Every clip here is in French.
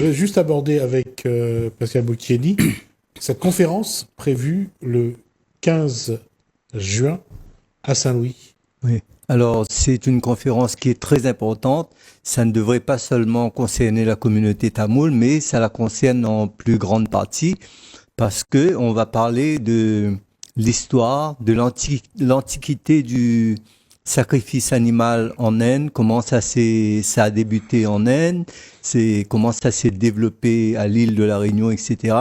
voudrais juste aborder avec Pascal Bocchielli cette conférence prévue le 15 juin à Saint-Louis. Oui. Alors, c'est une conférence qui est très importante. Ça ne devrait pas seulement concerner la communauté tamoule, mais ça la concerne en plus grande partie parce que on va parler de l'histoire, de l'antiquité du sacrifice animal en Inde, comment ça a débuté en Inde, comment ça s'est développé à l'île de la Réunion, etc.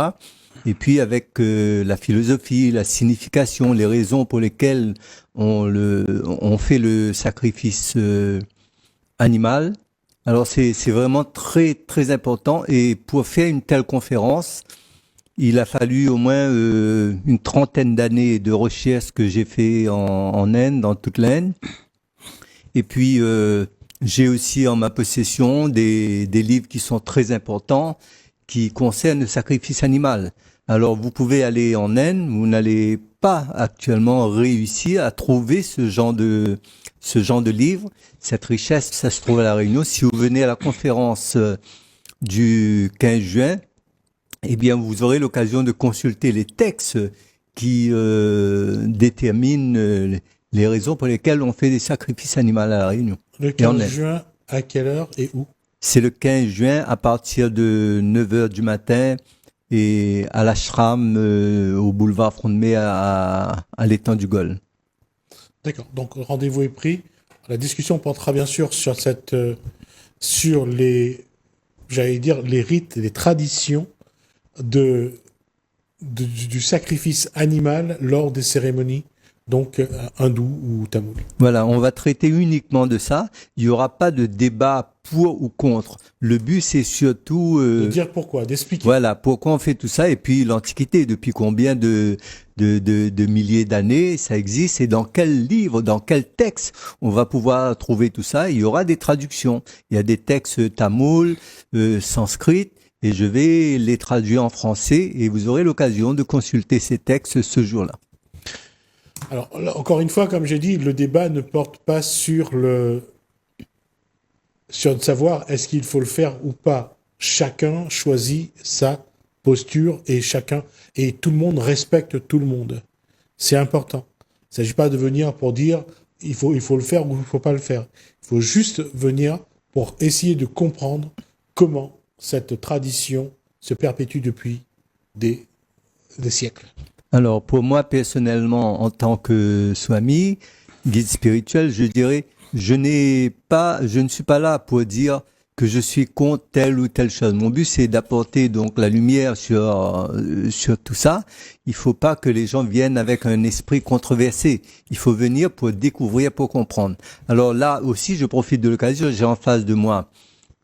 Et puis avec la philosophie, la signification, les raisons pour lesquelles on fait le sacrifice animal. Alors c'est vraiment très très important. Et pour faire une telle conférence, il a fallu au moins une trentaine d'années de recherche que j'ai fait en Inde, dans toute l'Inde. Et puis j'ai aussi en ma possession des livres qui sont très importants, qui concernent le sacrifice animal. Alors, vous pouvez aller en Inde, vous n'allez pas actuellement réussir à trouver ce genre de livre. Cette richesse, ça se trouve à La Réunion. Si vous venez à la conférence du 15 juin, eh bien, vous aurez l'occasion de consulter les textes qui déterminent les raisons pour lesquelles on fait des sacrifices animaux à La Réunion. Le 15 juin, à quelle heure et où? C'est le 15 juin à partir de 9h du matin et à l'ashram au boulevard Front de Mai à l'étang du Gol. D'accord. Donc rendez-vous est pris. La discussion portera bien sûr sur sur les rites et les traditions du sacrifice animal lors des cérémonies donc hindoues ou tamoules. Voilà, on va traiter uniquement de ça. Il n'y aura pas de débat pour ou contre. Le but, c'est surtout... de dire pourquoi, d'expliquer. Voilà, pourquoi on fait tout ça. Et puis l'Antiquité, depuis combien de milliers d'années ça existe et dans quel livre, dans quel texte on va pouvoir trouver tout ça. Il y aura des traductions. Il y a des textes tamouls, sanskrit, et je vais les traduire en français et vous aurez l'occasion de consulter ces textes ce jour-là. Alors, là, encore une fois, comme j'ai dit, le débat ne porte pas sur de savoir est-ce qu'il faut le faire ou pas. Chacun choisit sa posture et tout le monde respecte tout le monde. C'est important. Il ne s'agit pas de venir pour dire il faut le faire ou il ne faut pas le faire. Il faut juste venir pour essayer de comprendre comment cette tradition se perpétue depuis des siècles. Alors, pour moi, personnellement, en tant que swami, guide spirituel, je dirais, je ne suis pas là pour dire que je suis contre telle ou telle chose. Mon but, c'est d'apporter donc la lumière sur tout ça. Il faut pas que les gens viennent avec un esprit controversé. Il faut venir pour découvrir, pour comprendre. Alors là aussi, je profite de l'occasion, j'ai en face de moi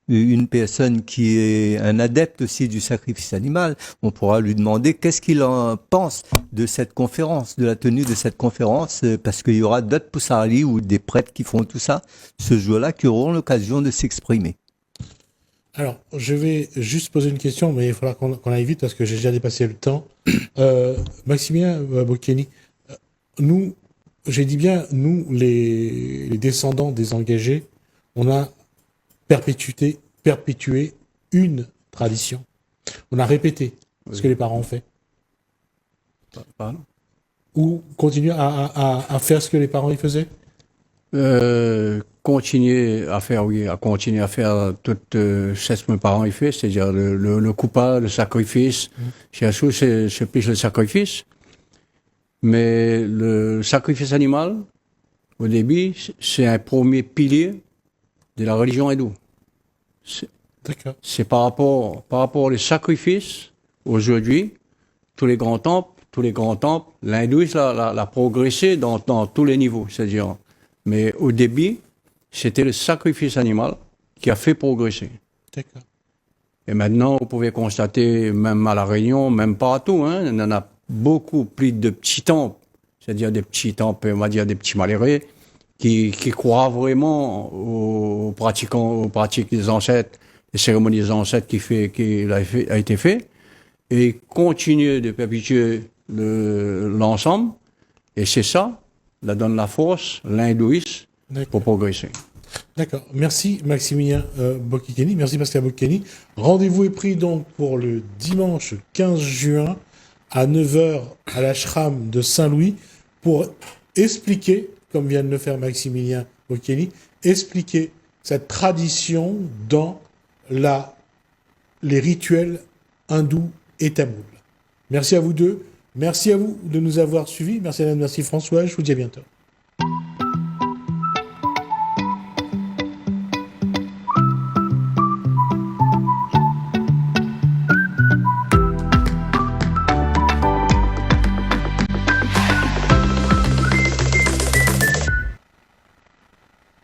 une personne qui est un adepte aussi du sacrifice animal. On pourra lui demander qu'est-ce qu'il en pense de cette conférence, de la tenue de cette conférence, parce qu'il y aura d'autres poussarlis ou des prêtres qui font tout ça ce jour-là, qui auront l'occasion de s'exprimer. Alors, je vais juste poser une question, mais il faudra qu'on aille vite parce que j'ai déjà dépassé le temps. Maximilien Bocchielli, nous, j'ai dit bien, nous, les descendants des engagés, on a perpétué une tradition. On a répété ce que les parents ont fait. Pardon? Ou continuer à faire ce que les parents y faisaient? Continuer à faire tout ce que mes parents y font, c'est-à-dire le coupa, le sacrifice. Chez Assou, c'est plus le sacrifice. Mais le sacrifice animal, au début, c'est un premier pilier de la religion hindoue. D'accord. C'est par rapport aux sacrifices, aujourd'hui, tous les grands temples, l'hindouisme l'a progressé dans tous les niveaux, c'est-à-dire. Mais au début, c'était le sacrifice animal qui a fait progresser. D'accord. Et maintenant, vous pouvez constater, même à La Réunion, même partout, il y en a beaucoup plus de petits temples, c'est-à-dire des petits temples, on va dire des petits malheureux, qui croient vraiment aux pratiques des ancêtres, les cérémonies des ancêtres qui a été fait, et continuent de perpétuer l'ensemble. Et c'est ça, la donne la force, l'hindouisme, pour progresser. D'accord. Merci Maximilien Bokhikeni. Merci Pascal Bokhikeni. Rendez-vous est pris donc pour le dimanche 15 juin à 9 heures à l'ashram de Saint-Louis pour expliquer, comme vient de le faire Maximilien Bokhikeni, expliquer cette tradition dans les rituels hindous et tamouls. Merci à vous deux. Merci à vous de nous avoir suivis. Merci Alain, merci François. Je vous dis à bientôt.